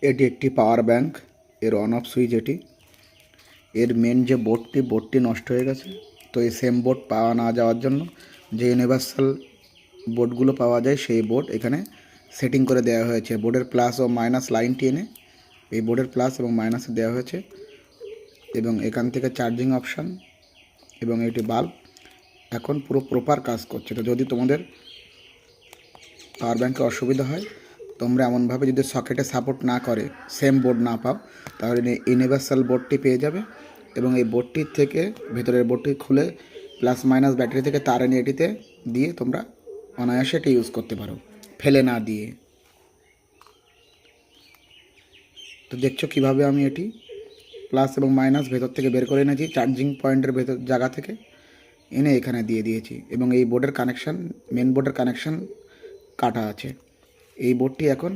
এটি একটি power bank, এর অন অফ সুইচ এটি। এর মেন যে বোর্ডটি নষ্ট হয়ে গেছে, তো এই সেম বোর্ড পাওয়া না যাওয়ার জন্য যে ইউনিভার্সাল বোর্ডগুলো পাওয়া যায় সেই বোর্ড এখানে সেটিং করে দেওয়া হয়েছে। বোর্ডের প্লাস ও মাইনাস লাইনটি এনে এই বোর্ডের প্লাস এবং মাইনাসে দেওয়া হয়েছে, এবং এখান থেকে চার্জিং অপশান এবং এটি বাল্ব এখন পুরো প্রপার কাজ করছে। তো যদি তোমাদের পাওয়ার ব্যাংকে অসুবিধা হয়, তোমরা এমনভাবে যদি সকেটে সাপোর্ট না করে, সেম বোর্ড না পাও, তাহলে ইউনিভার্সাল বোর্ডটি পেয়ে যাবে, এবং এই বোর্ডটির থেকে ভেতরের বোর্ডটি খুলে প্লাস মাইনাস ব্যাটারি থেকে তার এনে এটিতে দিয়ে তোমরা অনায়াসে এটি ইউজ করতে পারো, ফেলে না দিয়ে। তো দেখছো কীভাবে আমি এটি প্লাস এবং মাইনাস ভেতর থেকে বের করে এনেছি, চার্জিং পয়েন্টের ভেতর জায়গা থেকে এনে এখানে দিয়ে দিয়েছি, এবং এই বোর্ডের কানেকশান, মেন বোর্ডের কানেকশান কাটা আছে। এই বোর্ডটি এখন